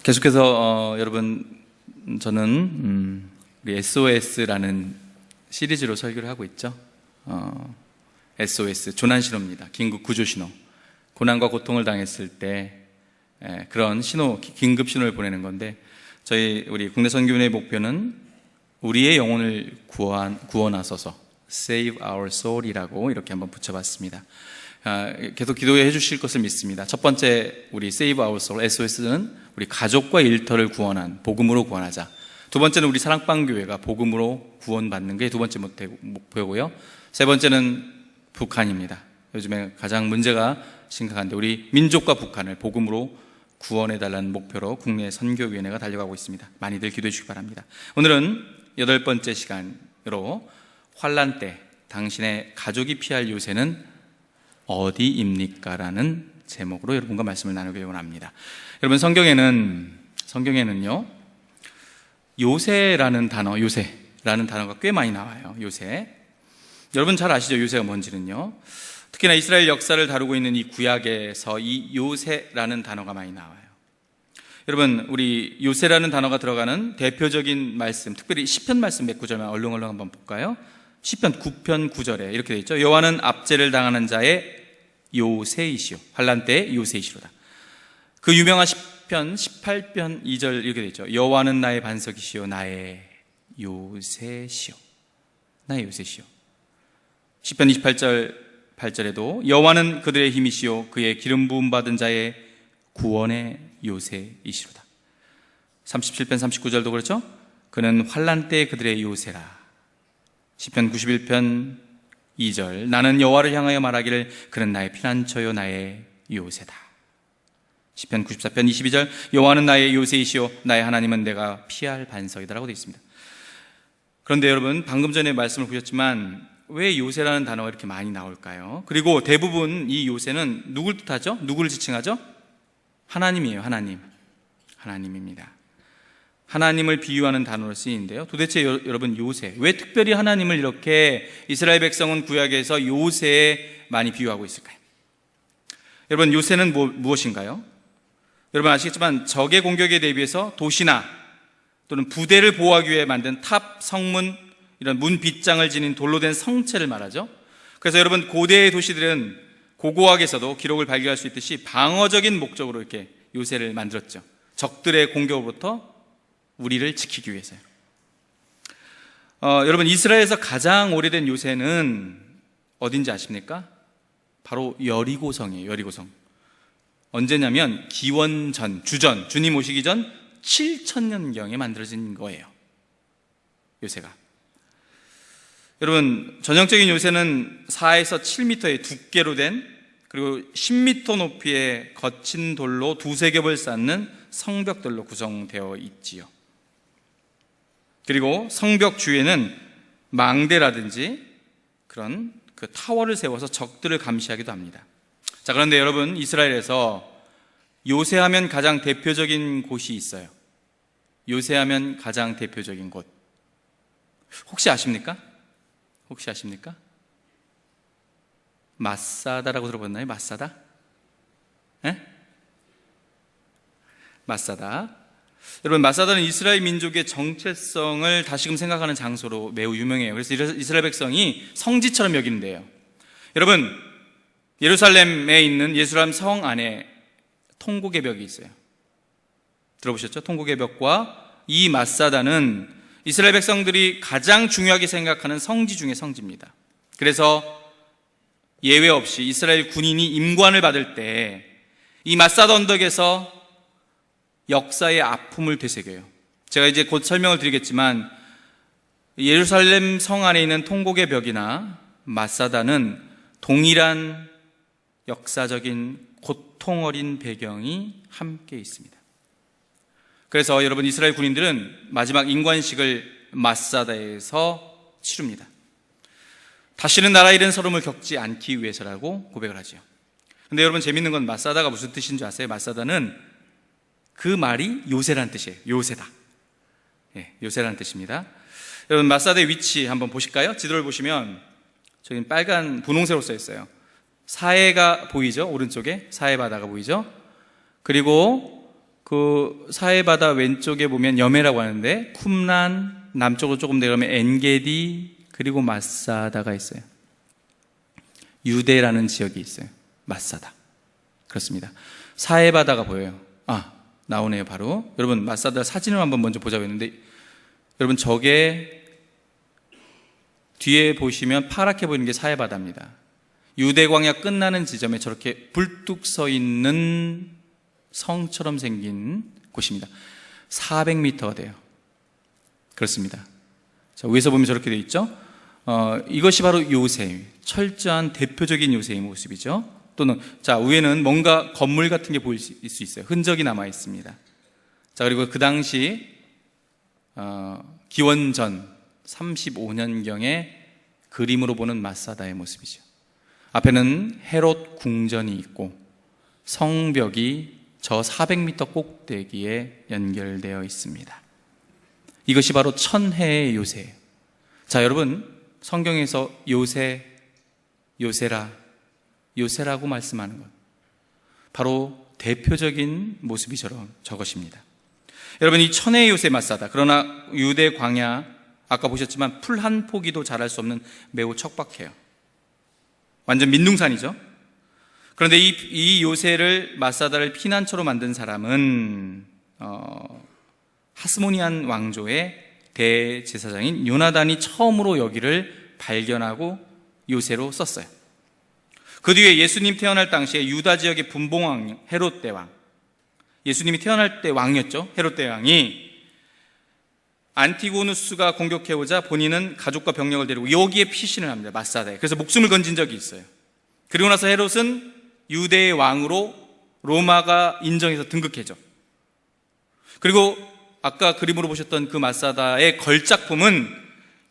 계속해서 여러분 저는 우리 SOS라는 시리즈로 설교를 하고 있죠. SOS 조난신호입니다. 긴급 구조신호. 고난과 고통을 당했을 때 그런 신호, 긴급 신호를 보내는 건데, 우리 국내 선교인의 목표는 우리의 영혼을 구원하소서, Save Our Soul이라고 이렇게 한번 붙여봤습니다. 계속 기도해 주실 것을 믿습니다. 첫 번째, 우리 Save Our Soul, SOS는 우리 가족과 일터를 구원한, 복음으로 구원하자. 두 번째는 우리 사랑방교회가 복음으로 구원받는 게 두 번째 목표고요. 세 번째는 북한입니다. 요즘에 가장 문제가 심각한데 우리 민족과 북한을 복음으로 구원해달라는 목표로 국내 선교위원회가 달려가고 있습니다. 많이들 기도해 주시기 바랍니다. 오늘은 8번째 시간으로 환난 때 당신의 가족이 피할 요새는 어디입니까? 라는 제목으로 여러분과 말씀을 나누기 원합니다. 여러분, 성경에는요 요새라는 단어가 꽤 많이 나와요. 요새. 여러분 잘 아시죠? 요새가 뭔지는요. 특히나 이스라엘 역사를 다루고 있는 이 구약에서 이 요새라는 단어가 많이 나와요. 여러분, 우리 요새라는 단어가 들어가는 대표적인 말씀, 특별히 시편 말씀 몇 구절만 얼렁얼렁 한번 볼까요? 시편 9편 9절에 이렇게 되어 있죠. 여호와는 압제를 당하는 자의 요새이시오. 환난 때 요새이시로다. 그 유명한 시편 18편 2절 이렇게 되어 있죠. 여호와는 나의 반석이시오, 나의 요새시오. 나의 요새시오. 시편 28절 8절에도 여호와는 그들의 힘이시오, 그의 기름 부음 받은 자의 구원의 요새이시로다. 37편 39절도 그렇죠. 그는 환난 때 그들의 요새라. 시편 91편 2절 나는 여호와를 향하여 말하기를 그는 나의 피난처요 나의 요새다. 시편 94편 22절 여호와는 나의 요새이시오, 나의 하나님은 내가 피할 반석이다 라고 되어 있습니다. 그런데 여러분, 방금 전에 말씀을 보셨지만 왜 요새라는 단어가 이렇게 많이 나올까요? 그리고 대부분 이 요새는 누굴 뜻하죠? 누구를 지칭하죠? 하나님이에요. 하나님입니다. 하나님을 비유하는 단어로 쓰이는데요. 도대체 여러분, 요새, 왜 특별히 하나님을 이렇게 이스라엘 백성은 구약에서 요새에 많이 비유하고 있을까요? 여러분, 요새는 무엇인가요? 여러분 아시겠지만 적의 공격에 대비해서 도시나 또는 부대를 보호하기 위해 만든 탑, 성문, 이런 문 빗장을 지닌 돌로 된 성체를 말하죠. 그래서 여러분, 고대의 도시들은 고고학에서도 기록을 발견할 수 있듯이 방어적인 목적으로 이렇게 요새를 만들었죠. 적들의 공격으로부터 우리를 지키기 위해서요. 여러분, 이스라엘에서 가장 오래된 요새는 어딘지 아십니까? 바로 여리고성이에요. 여리고성. 언제냐면 기원전, 주전, 주님 오시기 전 7,000년경에 만들어진 거예요. 요새가. 여러분, 전형적인 요새는 4에서 7m의 두께로 된, 그리고 10m 높이의 거친 돌로 두세 겹을 쌓는 성벽들로 구성되어 있지요. 그리고 성벽 주위에는 망대라든지 그런 그 타워를 세워서 적들을 감시하기도 합니다. 자, 그런데 여러분, 이스라엘에서 요새하면 가장 대표적인 곳이 있어요. 요새하면 가장 대표적인 곳. 혹시 아십니까? 마사다라고 들어봤나요? 마사다? 네? 마사다. 여러분, 마사다는 이스라엘 민족의 정체성을 다시금 생각하는 장소로 매우 유명해요. 그래서 이스라엘 백성이 성지처럼 여기는데요. 여러분, 예루살렘에 있는 예루살렘 성 안에 통곡의 벽이 있어요. 들어보셨죠? 통곡의 벽과 이 마사다는 이스라엘 백성들이 가장 중요하게 생각하는 성지 중의 성지입니다. 그래서 예외 없이 이스라엘 군인이 임관을 받을 때 이 마사다 언덕에서 역사의 아픔을 되새겨요. 제가 이제 곧 설명을 드리겠지만 예루살렘 성 안에 있는 통곡의 벽이나 마사다는 동일한 역사적인 고통 어린 배경이 함께 있습니다. 그래서 여러분, 이스라엘 군인들은 마지막 임관식을 마사다에서 치릅니다. 다시는 나라 잃은 서름을 겪지 않기 위해서라고 고백을 하죠. 근데 여러분, 재밌는 건 마사다가 무슨 뜻인 줄 아세요? 마사다는 그 말이 요새란 뜻이에요. 요새다. 요새라는 뜻입니다. 여러분, 마사다의 위치 한번 보실까요? 지도를 보시면 저기 빨간 분홍색으로 써 있어요. 사해가 보이죠? 오른쪽에 사해 바다가 보이죠? 그리고 그 사해바다 왼쪽에 보면 여메라고 하는데 쿰란, 남쪽으로 조금 내려가면 엔게디, 그리고 마사다가 있어요. 유대라는 지역이 있어요. 마사다. 그렇습니다. 사해바다가 보여요. 나오네요. 바로 여러분, 마사다 사진을 한번 먼저 보자고 했는데, 여러분 저게 뒤에 보시면 파랗게 보이는 게 사해바다입니다. 유대 광야 끝나는 지점에 저렇게 불뚝 서 있는 성처럼 생긴 곳입니다. 400m가 돼요. 그렇습니다. 자, 위에서 보면 저렇게 되어 있죠. 이것이 바로 요새, 철저한 대표적인 요새의 모습이죠. 또는 자, 위에는 뭔가 건물 같은 게 보일 수 있어요. 흔적이 남아 있습니다. 자, 그리고 그 당시 기원전 35년경의 그림으로 보는 마사다의 모습이죠. 앞에는 헤롯 궁전이 있고 성벽이 저 400m 꼭대기에 연결되어 있습니다. 이것이 바로 천혜의 요새예요. 자, 여러분, 성경에서 요새, 요새라고 말씀하는 것, 바로 대표적인 모습이 저것입니다. 여러분, 이 천혜의 요새 마사다, 그러나 유대 광야, 아까 보셨지만 풀 한 포기도 자랄 수 없는 매우 척박해요. 완전 민둥산이죠. 그런데 이 요새를, 마사다를 피난처로 만든 사람은 하스모니안 왕조의 대제사장인 요나단이 처음으로 여기를 발견하고 요새로 썼어요. 그 뒤에 예수님 태어날 당시에 유다 지역의 분봉왕 헤롯 대왕, 예수님이 태어날 때 왕이었죠. 헤롯 대왕이 안티고누스가 공격해오자 본인은 가족과 병력을 데리고 여기에 피신을 합니다. 마사다에. 그래서 목숨을 건진 적이 있어요. 그리고 나서 헤롯은 유대의 왕으로 로마가 인정해서 등극해죠. 그리고 아까 그림으로 보셨던 그 마사다의 걸작품은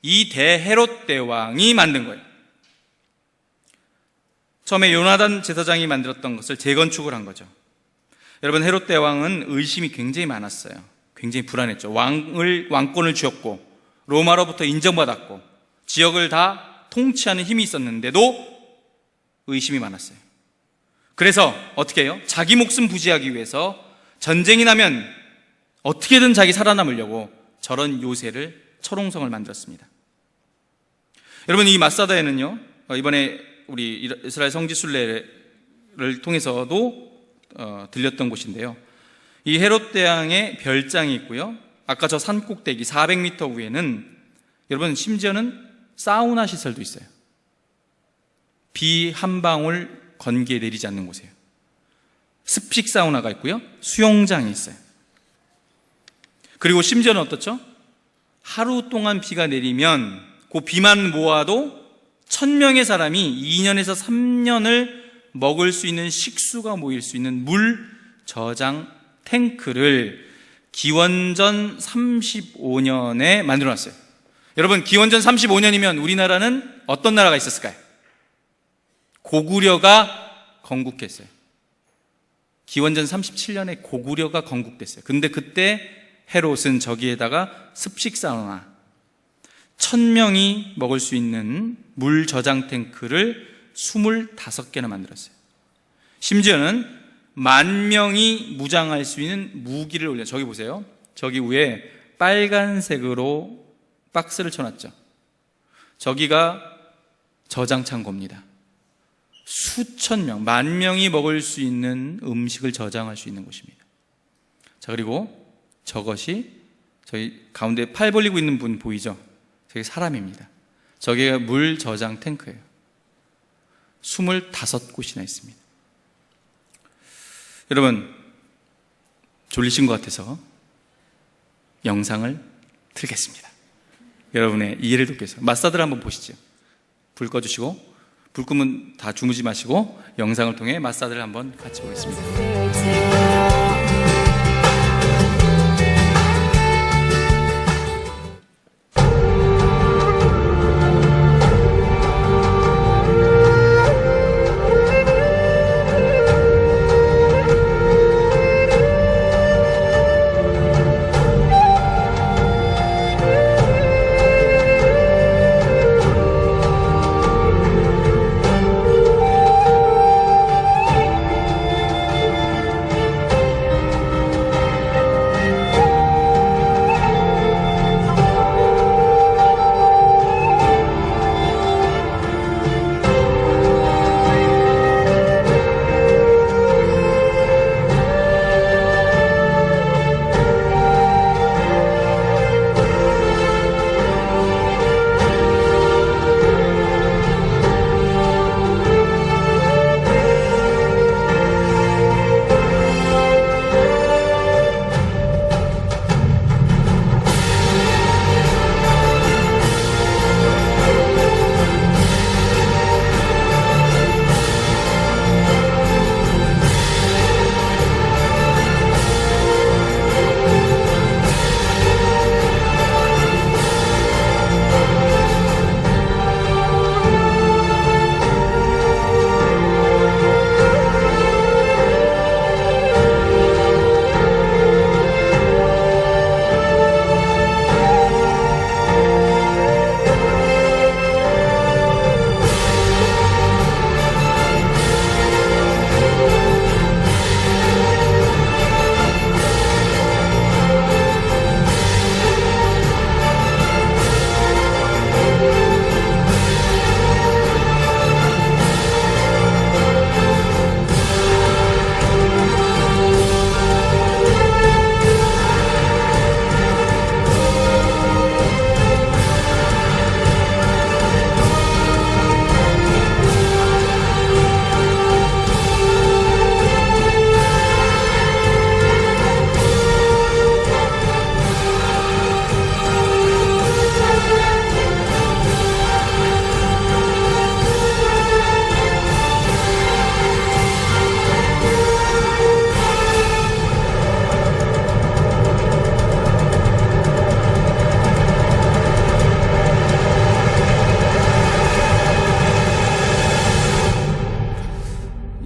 이 대헤롯 대왕이 만든 거예요. 처음에 요나단 제사장이 만들었던 것을 재건축을 한 거죠. 여러분, 헤롯 대왕은 의심이 굉장히 많았어요. 굉장히 불안했죠. 왕권을 쥐었고 로마로부터 인정받았고 지역을 다 통치하는 힘이 있었는데도 의심이 많았어요. 그래서 어떻게 해요? 자기 목숨 부지하기 위해서 전쟁이 나면 어떻게든 자기 살아남으려고 저런 요새를, 철옹성을 만들었습니다. 여러분, 이 마사다에는요, 이번에 우리 이스라엘 성지순례를 통해서도 들렸던 곳인데요, 이 헤롯 대왕의 별장이 있고요, 아까 저 산 꼭대기 400m 위에는 여러분 심지어는 사우나 시설도 있어요. 비 한 방울 건기에 내리지 않는 곳이에요. 습식 사우나가 있고요, 수영장이 있어요. 그리고 심지어는 어떻죠? 하루 동안 비가 내리면 그 비만 모아도 1000명의 사람이 2년에서 3년을 먹을 수 있는 식수가 모일 수 있는 물 저장 탱크를 기원전 35년에 만들어놨어요. 여러분, 기원전 35년이면 우리나라는 어떤 나라가 있었을까요? 고구려가 건국했어요. 기원전 37년에 고구려가 건국됐어요. 근데 그때 헤롯은 저기에다가 습식 사우나, 1000명이 먹을 수 있는 물 저장 탱크를 25개나 만들었어요. 심지어는 10,000명이 무장할 수 있는 무기를 올려, 저기 보세요. 저기 위에 빨간색으로 박스를 쳐놨죠. 저기가 저장 창고입니다. 수천 명, 10,000명이 먹을 수 있는 음식을 저장할 수 있는 곳입니다. 자, 그리고 저것이 저희 가운데 팔 벌리고 있는 분 보이죠? 저게 사람입니다. 저게 물 저장 탱크예요. 25곳이나 있습니다. 여러분, 졸리신 것 같아서 영상을 틀겠습니다. 여러분의 이해를 돕기 위해서 마사다를 한번 보시죠. 불 꺼주시고, 불 끄면 다 주무지 마시고 영상을 통해 마사다를 한번 같이 보겠습니다.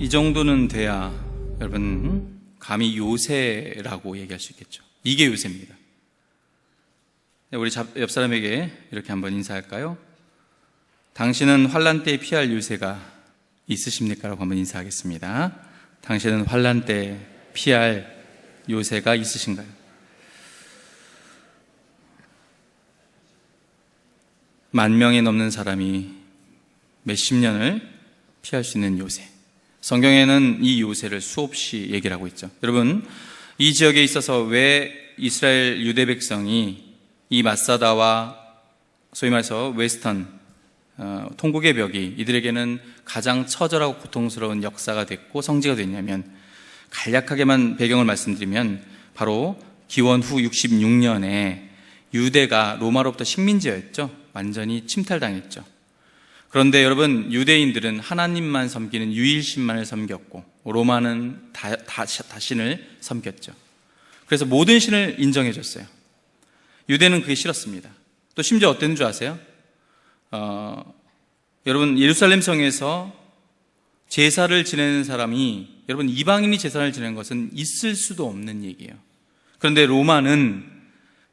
이 정도는 돼야 여러분 감히 요새라고 얘기할 수 있겠죠. 이게 요새입니다. 우리 옆 사람에게 이렇게 한번 인사할까요? 당신은 환난 때 피할 요새가 있으십니까? 라고 한번 인사하겠습니다. 당신은 환난 때 피할 요새가 있으신가요? 만 명이 넘는 사람이 몇십 년을 피할 수 있는 요새. 성경에는 이 요새를 수없이 얘기를 하고 있죠. 여러분, 이 지역에 있어서 왜 이스라엘 유대 백성이 이 마사다와 소위 말해서 웨스턴 통곡의 벽이 이들에게는 가장 처절하고 고통스러운 역사가 됐고 성지가 됐냐면, 간략하게만 배경을 말씀드리면 바로 기원 후 66년에 유대가 로마로부터 식민지였죠. 완전히 침탈당했죠. 그런데 여러분, 유대인들은 하나님만 섬기는 유일신만을 섬겼고 로마는 다신을 섬겼죠. 그래서 모든 신을 인정해줬어요. 유대는 그게 싫었습니다. 또 심지어 어땠는 줄 아세요? 여러분, 예루살렘 성에서 제사를 지내는 사람이, 여러분, 이방인이 제사를 지내는 것은 있을 수도 없는 얘기예요. 그런데 로마는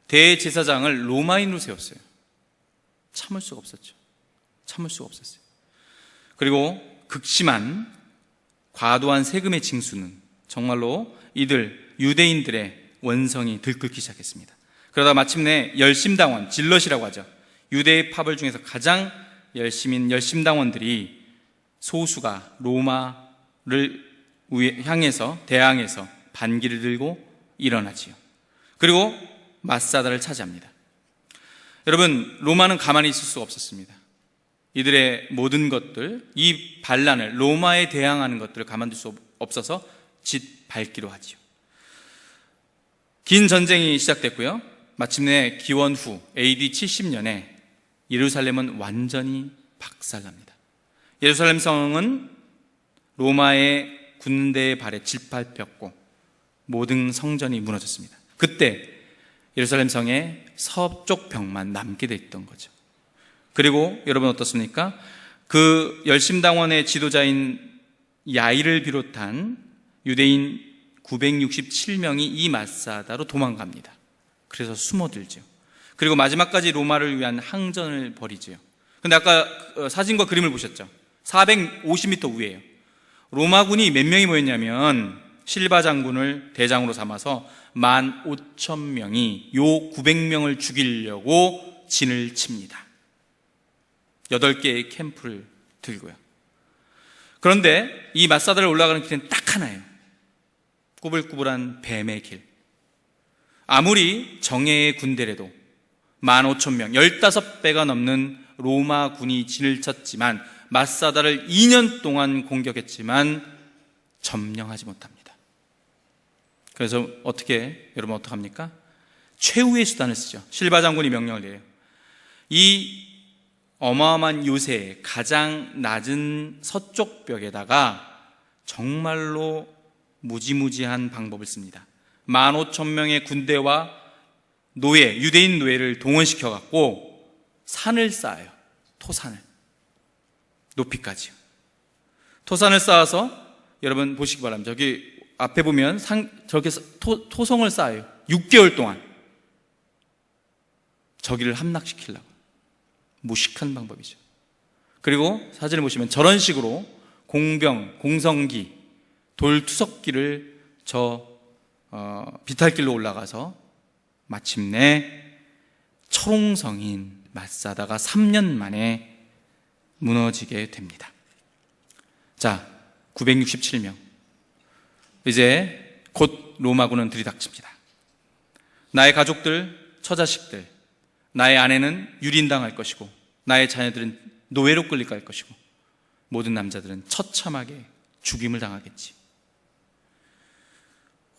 대제사장을 로마인으로 세웠어요. 참을 수가 없었죠. 참을 수가 없었어요. 그리고 극심한 과도한 세금의 징수는 정말로 이들 유대인들의 원성이 들끓기 시작했습니다. 그러다 마침내 열심당원, 질럿이라고 하죠. 유대의 파벌 중에서 가장 열심인 열심당원들이 소수가 로마를 향해서 대항해서 반기를 들고 일어나지요. 그리고 마사다를 차지합니다. 여러분, 로마는 가만히 있을 수가 없었습니다. 이들의 모든 것들, 이 반란을, 로마에 대항하는 것들을 가만둘 수 없어서 짓밟기로 하지요. 긴 전쟁이 시작됐고요. 마침내 기원 후 AD 70년에 예루살렘은 완전히 박살납니다. 예루살렘 성은 로마의 군대의 발에 짓밟혔고 모든 성전이 무너졌습니다. 그때 예루살렘 성의 서쪽 벽만 남게 됐던 거죠. 그리고 여러분 어떻습니까? 그 열심당원의 지도자인 야일을 비롯한 유대인 967명이 이 마사다로 도망갑니다. 그래서 숨어들죠. 그리고 마지막까지 로마를 위한 항전을 벌이지요. 근데 아까 사진과 그림을 보셨죠? 450m 위에요. 로마군이 몇 명이 모였냐면 실바 장군을 대장으로 삼아서 15,000명이 요 900명을 죽이려고 진을 칩니다. 8개의 캠프를 들고요. 그런데 이 마사다를 올라가는 길은 딱 하나예요. 꾸불꾸불한 뱀의 길. 아무리 정예의 군대라도 15,000명, 15배가 넘는 로마 군이 진을 쳤지만 마사다를 2년 동안 공격했지만 점령하지 못합니다. 그래서 여러분 어떡합니까? 최후의 수단을 쓰죠. 실바 장군이 명령을 내려요. 이 어마어마한 요새의 가장 낮은 서쪽 벽에다가 정말로 무지무지한 방법을 씁니다. 15,000명의 군대와 노예, 유대인 노예를 동원시켜 갖고 산을 쌓아요. 토산을. 높이까지요. 토산을 쌓아서 여러분 보시기 바랍니다. 저기 앞에 보면 저렇게 토성을 쌓아요. 6개월 동안. 저기를 함락시키려고. 무식한 방법이죠. 그리고 사진을 보시면 저런 식으로 공병, 공성기, 돌투석기를 비탈길로 올라가서 마침내 철옹성인 마사다가 3년 만에 무너지게 됩니다. 자, 967명. 이제 곧 로마군은 들이닥칩니다. 나의 가족들, 처자식들, 나의 아내는 유린당할 것이고 나의 자녀들은 노예로 끌려갈 것이고 모든 남자들은 처참하게 죽임을 당하겠지.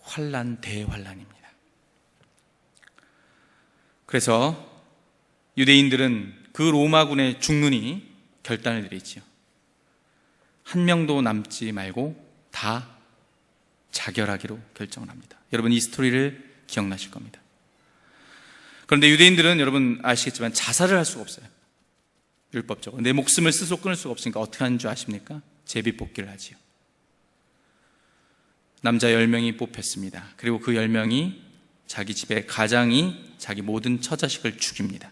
환난 대환란입니다. 그래서 유대인들은 그 로마군의 죽는이 결단을 내리지요. 한 명도 남지 말고 다 자결하기로 결정을 합니다. 여러분 이 스토리를 기억나실 겁니다. 그런데 유대인들은 여러분 아시겠지만 자살을 할 수가 없어요. 율법적으로. 내 목숨을 스스로 끊을 수가 없으니까 어떻게 하는 줄 아십니까? 제비뽑기를 하지요. 남자 10명이 뽑혔습니다. 그리고 그 10명이 자기 집의 가장이 자기 모든 처자식을 죽입니다.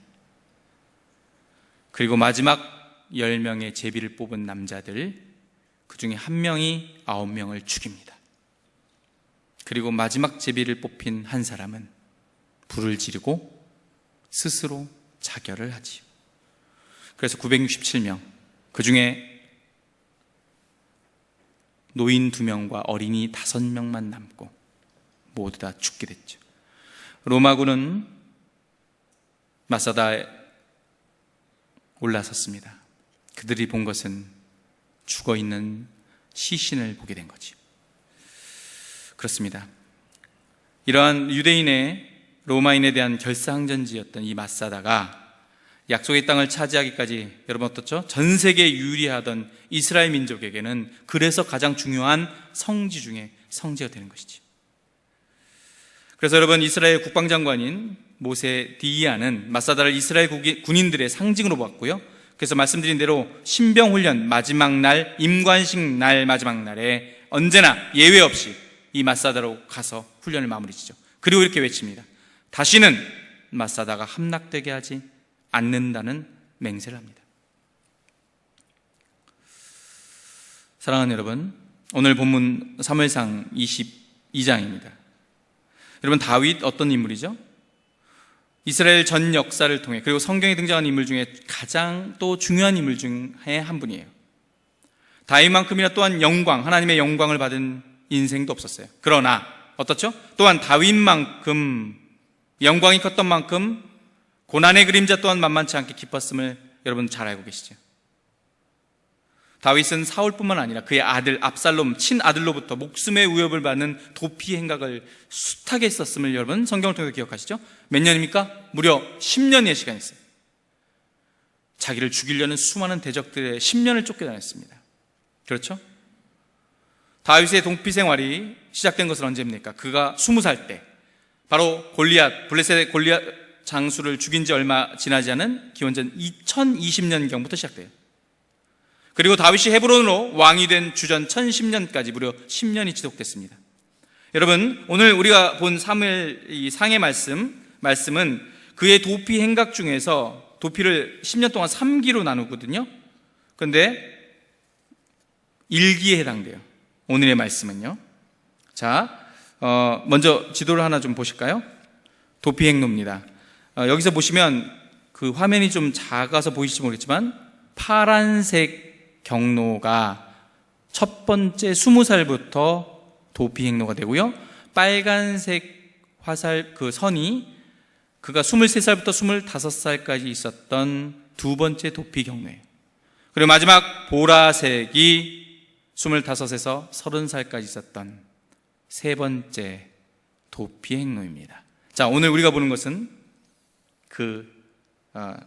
그리고 마지막 10명의 제비를 뽑은 남자들, 그 중에 한 명이 9명을 죽입니다. 그리고 마지막 제비를 뽑힌 한 사람은 불을 지르고 스스로 자결을 하지요. 그래서 967명, 그 중에 노인 2명과 어린이 5명만 남고 모두 다 죽게 됐죠. 로마군은 마사다에 올라섰습니다. 그들이 본 것은 죽어있는 시신을 보게 된 거지. 그렇습니다. 이러한 유대인의 로마인에 대한 결사항전지였던 이 마사다가 약속의 땅을 차지하기까지, 여러분 어떻죠? 전 세계에 유리하던 이스라엘 민족에게는 그래서 가장 중요한 성지 중에 성지가 되는 것이지. 그래서 여러분, 이스라엘 국방장관인 모세 디이아는 마사다를 이스라엘 군인들의 상징으로 보았고요. 그래서 말씀드린 대로 신병훈련 마지막 날, 임관식 날 마지막 날에 언제나 예외 없이 이 마사다로 가서 훈련을 마무리 지죠. 그리고 이렇게 외칩니다. 다시는 마사다가 함락되게 하지 않는다는 맹세를 합니다. 사랑하는 여러분, 오늘 본문 사무엘상 22장입니다. 여러분, 다윗 어떤 인물이죠? 이스라엘 전 역사를 통해, 그리고 성경에 등장하는 인물 중에 가장 또 중요한 인물 중에 한 분이에요. 다윗만큼이나 또한 영광, 하나님의 영광을 받은 인생도 없었어요. 그러나 어떻죠? 또한 다윗만큼 영광이 컸던 만큼 고난의 그림자 또한 만만치 않게 깊었음을 여러분 잘 알고 계시죠? 다윗은 사울뿐만 아니라 그의 아들 압살롬 친아들로부터 목숨의 위협을 받는 도피 행각을 숱하게 했었음을 여러분 성경을 통해서 기억하시죠? 몇 년입니까? 무려 10년의 시간이 있어요. 자기를 죽이려는 수많은 대적들의 10년을 쫓겨다녔습니다. 그렇죠? 다윗의 도피 생활이 시작된 것은 언제입니까? 그가 20살 때, 바로 골리앗, 블레셋의 골리앗 장수를 죽인 지 얼마 지나지 않은 기원전 2020년경부터 시작돼요. 그리고 다윗이 헤브론으로 왕이 된 주전 1010년까지 무려 10년이 지속됐습니다. 여러분, 오늘 우리가 본 사무엘 이 상의 말씀은 그의 도피 행각 중에서 도피를 10년 동안 3기로 나누거든요. 그런데 1기에 해당돼요. 오늘의 말씀은요. 자, 먼저 지도를 하나 좀 보실까요? 도피 행로입니다. 여기서 보시면 그 화면이 좀 작아서 보이실지 모르겠지만 파란색 경로가 첫 번째 20살부터 도피 행로가 되고요. 빨간색 화살 그 선이 그가 23살부터 25살까지 있었던 두 번째 도피 경로예요. 그리고 마지막 보라색이 25에서 30살까지 있었던 세 번째 도피 행로입니다. 자, 오늘 우리가 보는 것은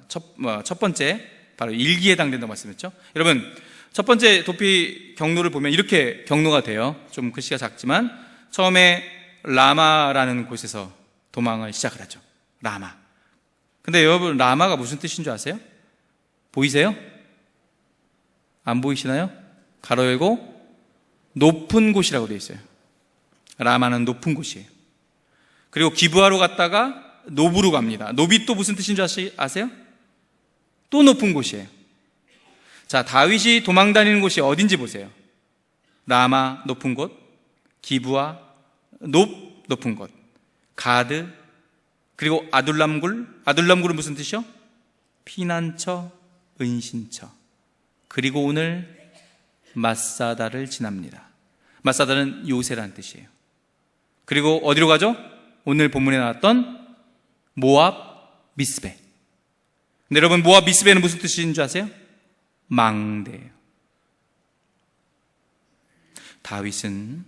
첫 번째 바로 1기에 해당된다고 말씀했죠. 여러분, 첫 번째 도피 경로를 보면 이렇게 경로가 돼요. 좀 글씨가 작지만 처음에 라마라는 곳에서 도망을 시작을 하죠. 라마. 근데 여러분, 라마가 무슨 뜻인 줄 아세요? 보이세요? 안 보이시나요? 가로 열고 높은 곳이라고 되어 있어요. 라마는 높은 곳이에요. 그리고 기브아로 갔다가 노브로 갑니다. 노비 또 무슨 뜻인 줄 아세요? 또 높은 곳이에요. 자, 다윗이 도망 다니는 곳이 어딘지 보세요. 라마 높은 곳, 기브아 높은 곳, 가드, 그리고 아둘람굴은 무슨 뜻이요? 피난처, 은신처. 그리고 오늘 마사다를 지납니다. 마사다는 요새라는 뜻이에요. 그리고 어디로 가죠? 오늘 본문에 나왔던 모압 미스베. 근데 여러분, 모압 미스베는 무슨 뜻인 줄 아세요? 망대예요. 다윗은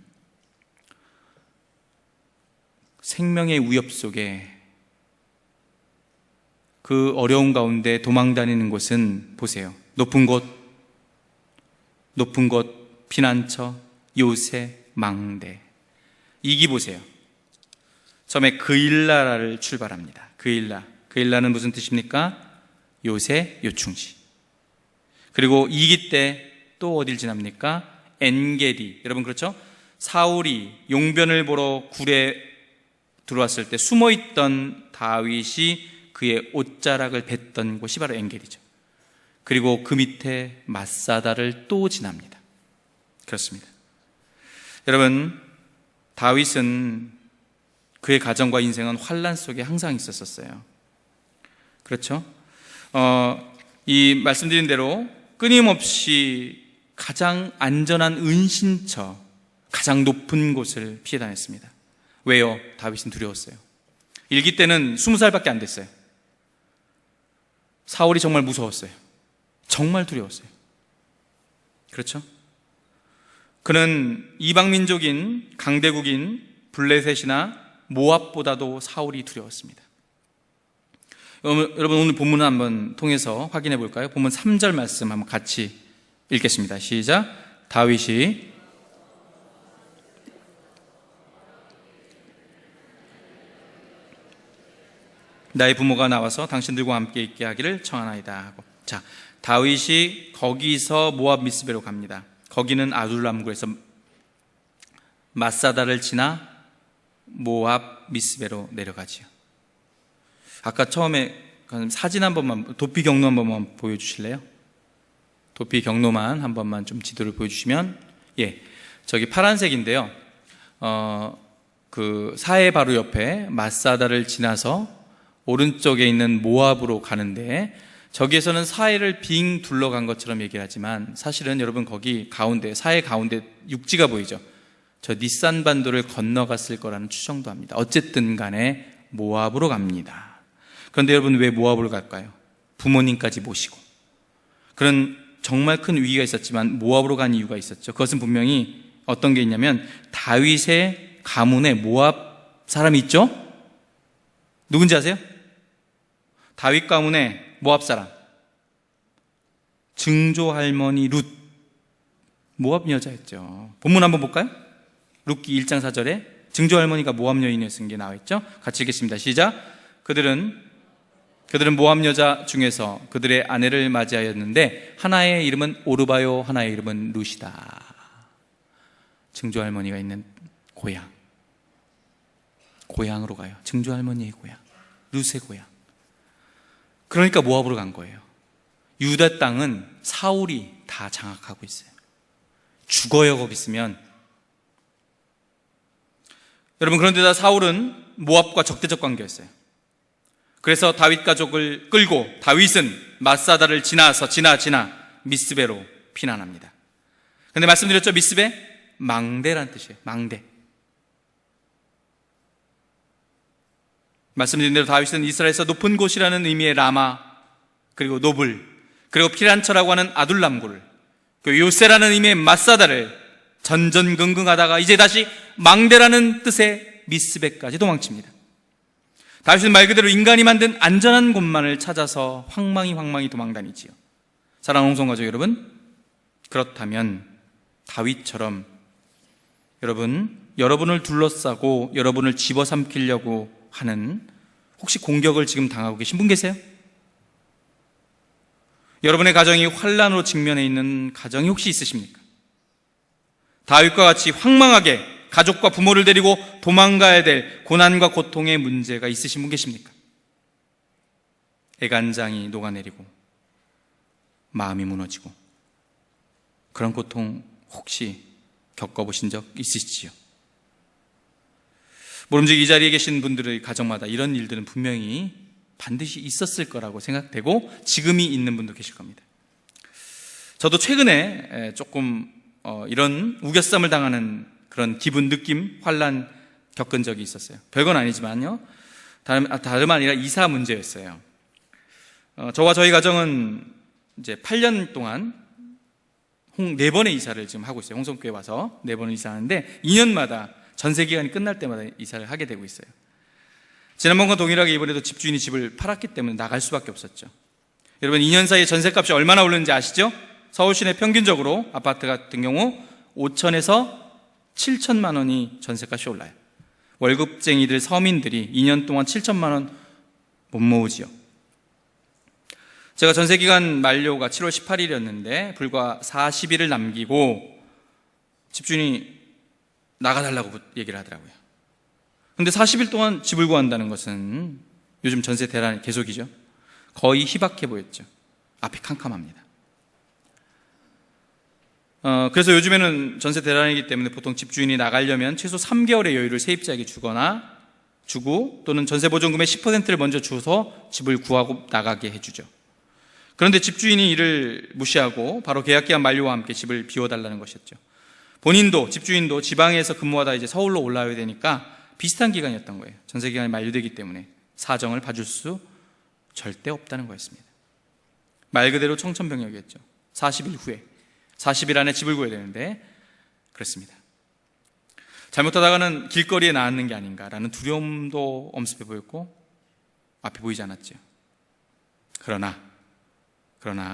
생명의 위협 속에 그 어려운 가운데 도망 다니는 곳은 보세요. 높은 곳, 피난처, 요새, 망대. 2기 보세요. 처음에 그일라를 출발합니다. 그일라는 무슨 뜻입니까? 요새, 요충지. 그리고 2기 때 또 어딜 지납니까? 엔게디. 여러분 그렇죠? 사울이 용변을 보러 굴에 들어왔을 때 숨어있던 다윗이 그의 옷자락을 뱉던 곳이 바로 엔겔이죠. 그리고 그 밑에 맛사다를 또 지납니다. 그렇습니다. 여러분, 다윗은 그의 가정과 인생은 환난 속에 항상 있었어요. 그렇죠? 이 말씀드린 대로 끊임없이 가장 안전한 은신처, 가장 높은 곳을 피해 다녔습니다. 왜요? 다윗은 두려웠어요. 일기 때는 20살밖에 안 됐어요. 사울이 정말 무서웠어요. 정말 두려웠어요. 그렇죠? 그는 이방민족인 강대국인 블레셋이나 모압보다도 사울이 두려웠습니다. 여러분, 오늘 본문을 한번 통해서 확인해 볼까요? 본문 3절 말씀 한번 같이 읽겠습니다. 시작. 다윗이 나의 부모가 나와서 당신들과 함께 있게 하기를 청하나이다 하고, 자, 다윗이 거기서 모압 미스베로 갑니다. 거기는 아둘람굴에서 맛사다를 지나 모압 미스베로 내려가지요. 아까 처음에 사진 한 번만, 도피 경로 한 번만 보여주실래요? 도피 경로만 한 번만 좀 지도를 보여주시면, 예, 저기 파란색인데요. 그 사해 바로 옆에 맛사다를 지나서 오른쪽에 있는 모압으로 가는데, 저기에서는 사해를 빙 둘러간 것처럼 얘기를 하지만 사실은 여러분 거기 가운데, 사해 가운데 육지가 보이죠? 저 니산 반도를 건너갔을 거라는 추정도 합니다. 어쨌든 간에 모압으로 갑니다. 그런데 여러분, 왜 모압으로 갈까요? 부모님까지 모시고 그런 정말 큰 위기가 있었지만 모압으로 간 이유가 있었죠. 그것은 분명히 어떤 게 있냐면, 다윗의 가문에 모압 사람이 있죠? 누군지 아세요? 다윗 가문에 모압 사람, 증조 할머니 룻, 모압 여자였죠. 본문 한번 볼까요? 룻기 1장 4절에 증조 할머니가 모압 여인이었던 게 나와 있죠. 같이 읽겠습니다. 시작. 그들은 모압 여자 중에서 그들의 아내를 맞이하였는데 하나의 이름은 오르바요, 하나의 이름은 룻이다. 증조 할머니가 있는 고향으로 가요. 증조 할머니의 고향, 룻의 고향. 그러니까 모압으로 간 거예요. 유다 땅은 사울이 다 장악하고 있어요. 죽어요, 거기 있으면. 여러분, 그런데다 사울은 모압과 적대적 관계였어요. 그래서 다윗 가족을 끌고 다윗은 맛사다를 지나 미스베로 피난합니다. 그런데 말씀드렸죠, 미스베? 망대란 뜻이에요. 망대. 말씀드린 대로 다윗은 이스라엘에서 높은 곳이라는 의미의 라마, 그리고 노블, 그리고 피란처라고 하는 아둘람굴, 그리고 요새라는 의미의 맛사다를 전전긍긍하다가 이제 다시 망대라는 뜻의 미스베까지 도망칩니다. 다윗은 말 그대로 인간이 만든 안전한 곳만을 찾아서 황망히 도망다니지요. 사랑하는 홍성가족 여러분, 그렇다면 다윗처럼 여러분을 둘러싸고 여러분을 집어삼키려고 하는 혹시 공격을 지금 당하고 계신 분 계세요? 여러분의 가정이 환난으로 직면해 있는 가정이 혹시 있으십니까? 다윗과 같이 황망하게 가족과 부모를 데리고 도망가야 될 고난과 고통의 문제가 있으신 분 계십니까? 애간장이 녹아내리고 마음이 무너지고 그런 고통 혹시 겪어보신 적 있으시지요? 모름지기 이 자리에 계신 분들의 가정마다 이런 일들은 분명히 반드시 있었을 거라고 생각되고 지금이 있는 분도 계실 겁니다. 저도 최근에 조금 이런 우겨쌈을 당하는 그런 기분, 느낌, 환란 겪은 적이 있었어요. 별건 아니지만요, 다름 아니라 이사 문제였어요. 저와 저희 가정은 이제 8년 동안 4번의 이사를 지금 하고 있어요. 홍성교회 와서 4번을 이사하는데 2년마다 전세 기간이 끝날 때마다 이사를 하게 되고 있어요. 지난번과 동일하게 이번에도 집주인이 집을 팔았기 때문에 나갈 수밖에 없었죠. 여러분, 2년 사이에 전세값이 얼마나 오르는지 아시죠? 서울 시내 평균적으로 아파트 같은 경우 5천에서 7천만 원이 전세값이 올라요. 월급쟁이들, 서민들이 2년 동안 7천만 원 못 모으지요. 제가 전세기간 만료가 7월 18일이었는데 불과 40일을 남기고 집주인이 나가달라고 얘기를 하더라고요. 근데 40일 동안 집을 구한다는 것은 요즘 전세 대란이 계속이죠. 거의 희박해 보였죠. 앞이 캄캄합니다. 그래서 요즘에는 전세 대란이기 때문에 보통 집주인이 나가려면 최소 3개월의 여유를 세입자에게 주고 또는 전세보증금의 10%를 먼저 주어서 집을 구하고 나가게 해주죠. 그런데 집주인이 이를 무시하고 바로 계약기한 만료와 함께 집을 비워달라는 것이었죠. 집주인도 지방에서 근무하다 이제 서울로 올라와야 되니까 비슷한 기간이었던 거예요. 전세 기간이 만료되기 때문에 사정을 봐줄 수 절대 없다는 거였습니다. 말 그대로 청천벽력이었죠. 40일 후에 40일 안에 집을 구해야 되는데 그렇습니다. 잘못하다가는 길거리에 나앉는 게 아닌가라는 두려움도 엄습해 보였고 앞에 보이지 않았죠. 그러나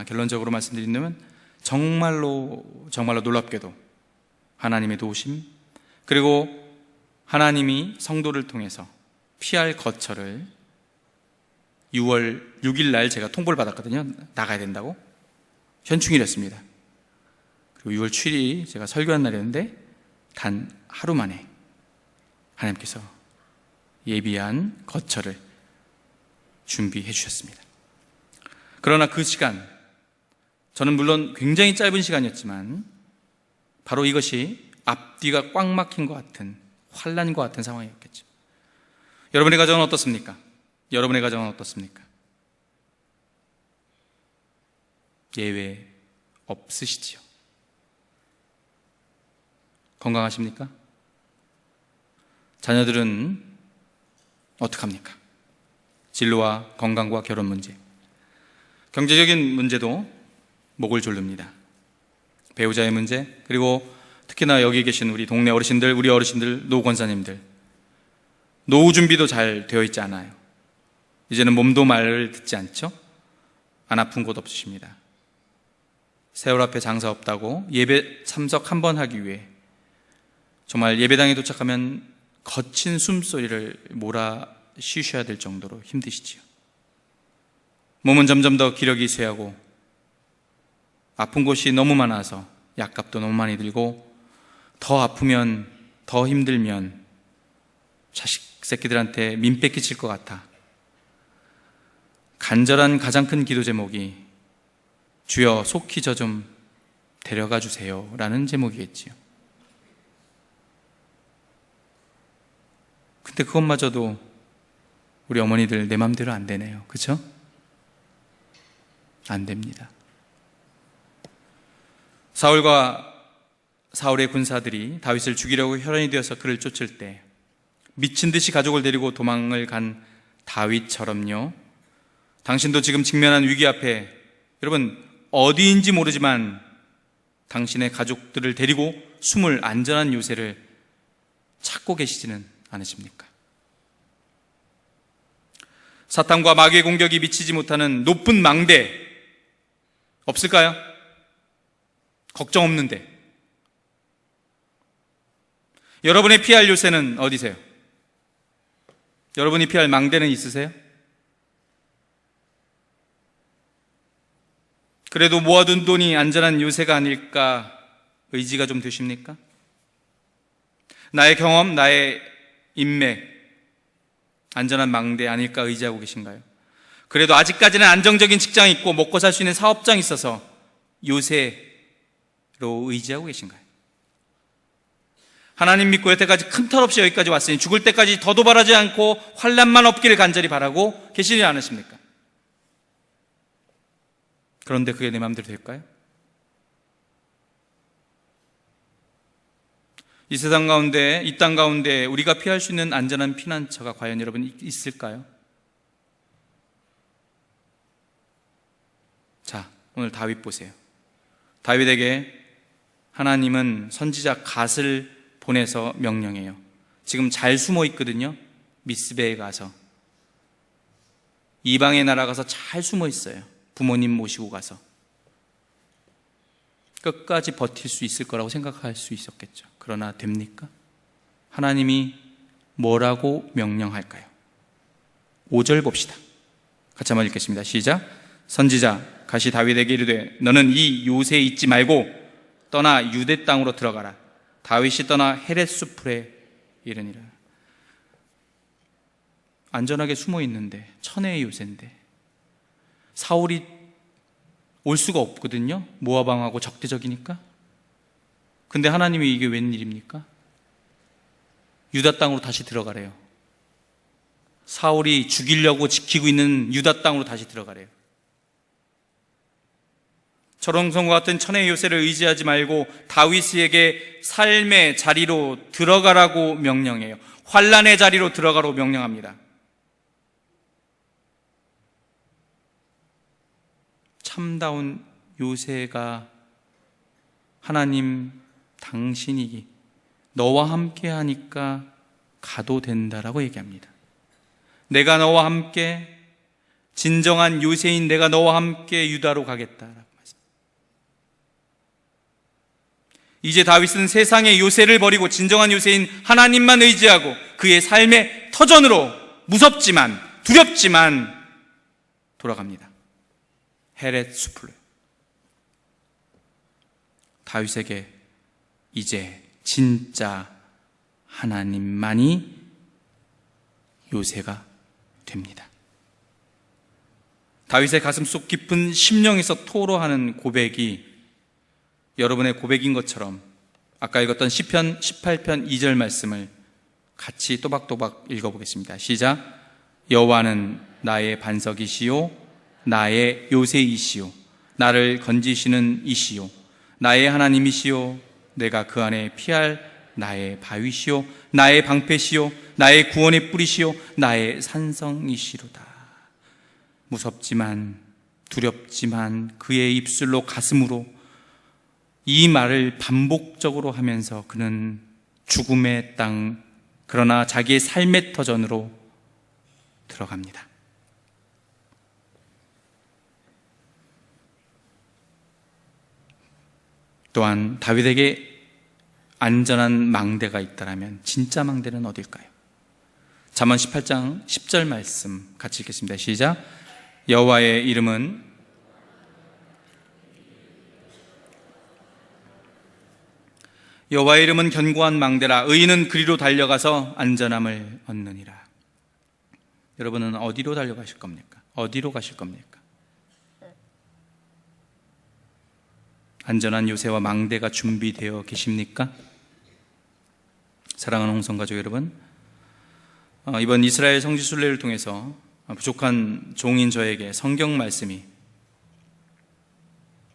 결론적으로 말씀드리면 정말로 놀랍게도 하나님의 도우심, 그리고 하나님이 성도를 통해서 피할 거처를 6월 6일 날 제가 통보를 받았거든요. 나가야 된다고. 현충일이었습니다. 그리고 6월 7일이 제가 설교한 날이었는데 단 하루 만에 하나님께서 예비한 거처를 준비해 주셨습니다. 그러나 그 시간, 저는 물론 굉장히 짧은 시간이었지만 바로 이것이 앞뒤가 꽉 막힌 것 같은 환난과 같은 상황이었겠죠. 여러분의 가정은 어떻습니까? 여러분의 가정은 어떻습니까? 예외 없으시지요? 건강하십니까? 자녀들은 어떡합니까? 진로와 건강과 결혼 문제, 경제적인 문제도 목을 졸릅니다. 배우자의 문제, 그리고 특히나 여기 계신 우리 동네 어르신들, 우리 어르신들, 노 권사님들, 노후 준비도 잘 되어 있지 않아요. 이제는 몸도 말을 듣지 않죠? 안 아픈 곳 없으십니다. 세월 앞에 장사 없다고 예배 참석 한 번 하기 위해 정말 예배당에 도착하면 거친 숨소리를 몰아 쉬셔야 될 정도로 힘드시지요. 몸은 점점 더 기력이 쇠하고 아픈 곳이 너무 많아서 약값도 너무 많이 들고 더 아프면 더 힘들면 자식 새끼들한테 민폐 끼칠 것 같아 간절한 가장 큰 기도 제목이 주여 속히 저 좀 데려가 주세요 라는 제목이겠지요. 근데 그것마저도 우리 어머니들 내 맘대로 안 되네요. 그렇죠? 안 됩니다. 사울의 군사들이 다윗을 죽이려고 혈안이 되어서 그를 쫓을 때 미친 듯이 가족을 데리고 도망을 간 다윗처럼요, 당신도 지금 직면한 위기 앞에 여러분 어디인지 모르지만 당신의 가족들을 데리고 숨을 안전한 요새를 찾고 계시지는 않으십니까? 사탄과 마귀의 공격이 미치지 못하는 높은 망대 없을까요? 걱정 없는데. 여러분의 피할 요새는 어디세요? 여러분이 피할 망대는 있으세요? 그래도 모아둔 돈이 안전한 요새가 아닐까 의지가 좀 되십니까? 나의 경험, 나의 인맥, 안전한 망대 아닐까 의지하고 계신가요? 그래도 아직까지는 안정적인 직장이 있고 먹고 살 수 있는 사업장이 있어서 요새로 의지하고 계신가요? 하나님 믿고 여태까지 큰 털 없이 여기까지 왔으니 죽을 때까지 더 도발하지 않고 환난만 없기를 간절히 바라고 계시지 않으십니까? 그런데 그게 내 마음대로 될까요? 이 세상 가운데, 이 땅 가운데 우리가 피할 수 있는 안전한 피난처가 과연 여러분 있을까요? 자, 오늘 다윗 보세요. 다윗에게 하나님은 선지자 갓을 보내서 명령해요. 지금 잘 숨어 있거든요. 미스베에 가서 이방의 나라 가서 잘 숨어 있어요. 부모님 모시고 가서 끝까지 버틸 수 있을 거라고 생각할 수 있었겠죠. 그러나 됩니까? 하나님이 뭐라고 명령할까요? 5절 봅시다. 같이 한번 읽겠습니다. 시작. 선지자 갓이 다윗에게 이르되 너는 이 요새에 있지 말고 떠나 유대 땅으로 들어가라. 다윗이 떠나 헤렛수풀에 이르니라. 안전하게 숨어 있는데, 천혜의 요새인데 사울이 올 수가 없거든요. 모압 왕하고 적대적이니까. 근데 하나님이 이게 웬일입니까? 유다 땅으로 다시 들어가래요. 사울이 죽이려고 지키고 있는 유다 땅으로 다시 들어가래요. 철옹성과 같은 천혜의 요새를 의지하지 말고 다윗에게 삶의 자리로 들어가라고 명령해요. 환난의 자리로 들어가라고 명령합니다. 참다운 요새가 하나님 당신이 너와 함께 하니까 가도 된다라고 얘기합니다. 내가 너와 함께, 진정한 요새인 내가 너와 함께 유다로 가겠다라고 말씀. 이제 다윗은 세상의 요새를 버리고 진정한 요새인 하나님만 의지하고 그의 삶의 터전으로 무섭지만 두렵지만 돌아갑니다. 헤렛수풀. 다윗에게 이제 진짜 하나님만이 요새가 됩니다. 다윗의 가슴속 깊은 심령에서 토로하는 고백이 여러분의 고백인 것처럼 아까 읽었던 시편 18편 2절 말씀을 같이 또박또박 읽어보겠습니다. 시작. 여호와는 나의 반석이시요 나의 요새이시요 나를 건지시는 이시요 나의 하나님이시요 내가 그 안에 피할 나의 바위시요 나의 방패시요 나의 구원의 뿌리시요 나의 산성이시로다. 무섭지만 두렵지만 그의 입술로 가슴으로 이 말을 반복적으로 하면서 그는 죽음의 땅, 그러나 자기의 삶의 터전으로 들어갑니다. 또한 다윗에게 안전한 망대가 있다라면 진짜 망대는 어딜까요? 잠언 18장 10절 말씀 같이 읽겠습니다. 시작. 여호와의 이름은 견고한 망대라. 의인은 그리로 달려가서 안전함을 얻느니라. 여러분은 어디로 달려가실 겁니까? 어디로 가실 겁니까? 안전한 요새와 망대가 준비되어 계십니까? 사랑하는 홍성가족 여러분, 이번 이스라엘 성지순례를 통해서 부족한 종인 저에게 성경 말씀이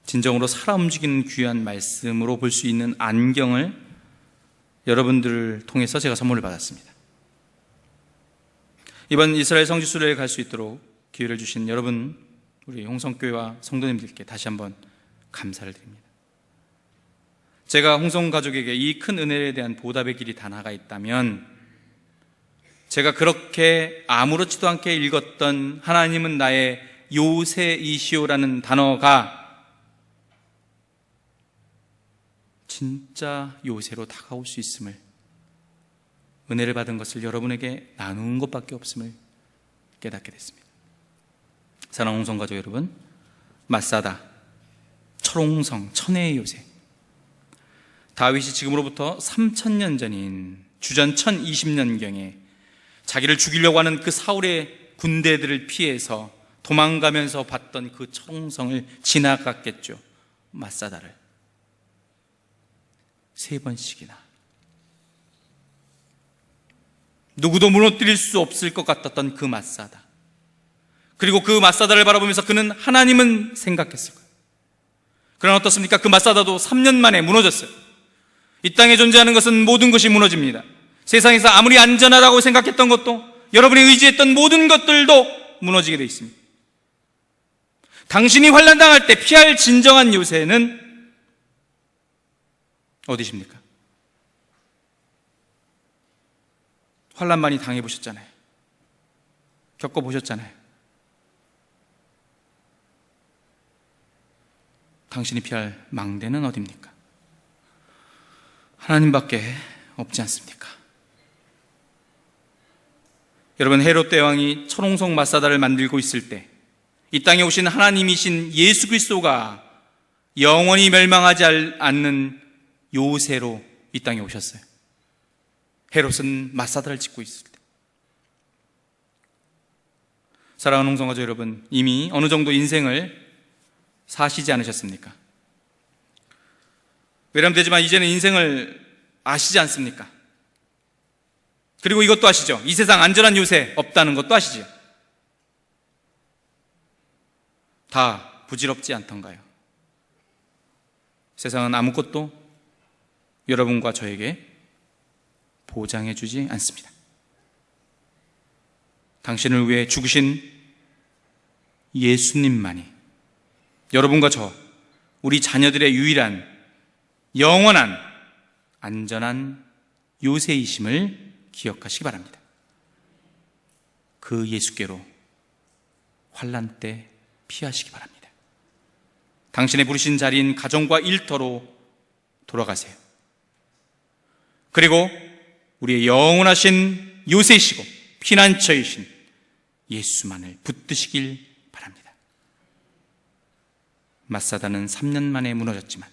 진정으로 살아 움직이는 귀한 말씀으로 볼 수 있는 안경을 여러분들을 통해서 제가 선물을 받았습니다. 이번 이스라엘 성지순례에 갈 수 있도록 기회를 주신 여러분, 우리 홍성교회와 성도님들께 다시 한번 감사를 드립니다. 제가 홍성가족에게 이 큰 은혜에 대한 보답의 길이 단 하나가 있다면, 제가 그렇게 아무렇지도 않게 읽었던 하나님은 나의 요새이시오라는 단어가 진짜 요새로 다가올 수 있음을, 은혜를 받은 것을 여러분에게 나누는 것밖에 없음을 깨닫게 됐습니다. 사랑하는 홍성가족 여러분, 마사다, 철옹성, 천혜의 요새, 다윗이 지금으로부터 3000년 전인 주전 1020년경에 자기를 죽이려고 하는 그 사울의 군대들을 피해서 도망가면서 봤던 그 철옹성을 지나갔겠죠. 마사다를 3번씩이나. 누구도 무너뜨릴 수 없을 것 같았던 그 마사다. 그리고 그 마사다를 바라보면서 그는 하나님은 생각했을 거예요. 그러나 어떻습니까? 그 마사다도 3년 만에 무너졌어요. 이 땅에 존재하는 것은 모든 것이 무너집니다. 세상에서 아무리 안전하다고 생각했던 것도, 여러분이 의지했던 모든 것들도 무너지게 되어 있습니다. 당신이 환난당할 때 피할 진정한 요새는 어디십니까? 환난 많이 당해보셨잖아요. 겪어보셨잖아요. 당신이 피할 망대는 어디입니까? 하나님밖에 없지 않습니까? 여러분, 헤롯 대왕이 철옹성 마사다를 만들고 있을 때 이 땅에 오신 하나님이신 예수 그리스도가 영원히 멸망하지 않는 요새로 이 땅에 오셨어요. 헤롯은 마사다를 짓고 있을 때. 사랑하는 홍성가족 여러분, 이미 어느 정도 인생을 사시지 않으셨습니까? 외람되지만 이제는 인생을 아시지 않습니까? 그리고 이것도 아시죠? 이 세상 안전한 요새 없다는 것도 아시죠? 다 부질없지 않던가요? 세상은 아무것도 여러분과 저에게 보장해 주지 않습니다. 당신을 위해 죽으신 예수님만이 여러분과 저, 우리 자녀들의 유일한 영원한 안전한 요새이심을 기억하시기 바랍니다. 그 예수께로 환난 때 피하시기 바랍니다. 당신의 부르신 자리인 가정과 일터로 돌아가세요. 그리고 우리의 영원하신 요새이시고 피난처이신 예수만을 붙드시길 바랍니다. 마사다는 3년 만에 무너졌지만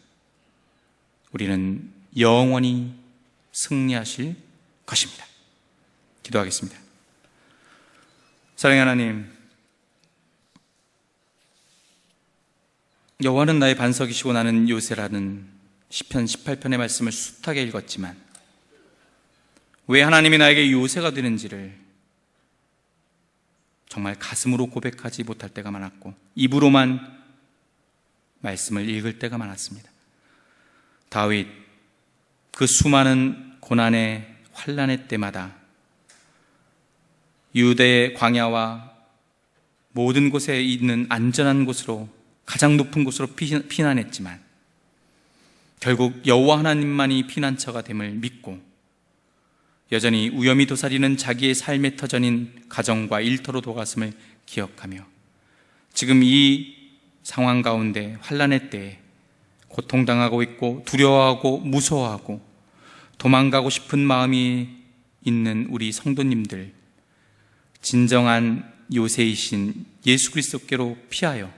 우리는 영원히 승리하실 것입니다. 기도하겠습니다. 사랑의 하나님, 여호와는 나의 반석이시고 나는 요새라는 시편 18편의 말씀을 숱하게 읽었지만 왜 하나님이 나에게 요새가 되는지를 정말 가슴으로 고백하지 못할 때가 많았고 입으로만 말씀을 읽을 때가 많았습니다. 다윗, 그 수많은 고난의 환난의 때마다 유대의 광야와 모든 곳에 있는 안전한 곳으로, 가장 높은 곳으로 피난했지만 결국 여호와 하나님만이 피난처가 됨을 믿고 여전히 위험이 도사리는 자기의 삶의 터전인 가정과 일터로 돌아갔음을 기억하며 지금 이 상황 가운데 환난의 때에 고통당하고 있고 두려워하고 무서워하고 도망가고 싶은 마음이 있는 우리 성도님들, 진정한 요새이신 예수 그리스도께로 피하여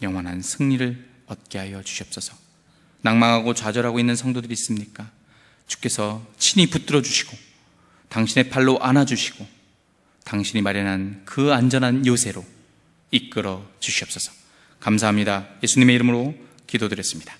영원한 승리를 얻게 하여 주시옵소서. 낭망하고 좌절하고 있는 성도들이 있습니까? 주께서 친히 붙들어 주시고 당신의 팔로 안아주시고 당신이 마련한 그 안전한 요새로 이끌어 주시옵소서. 감사합니다. 예수님의 이름으로 기도드렸습니다.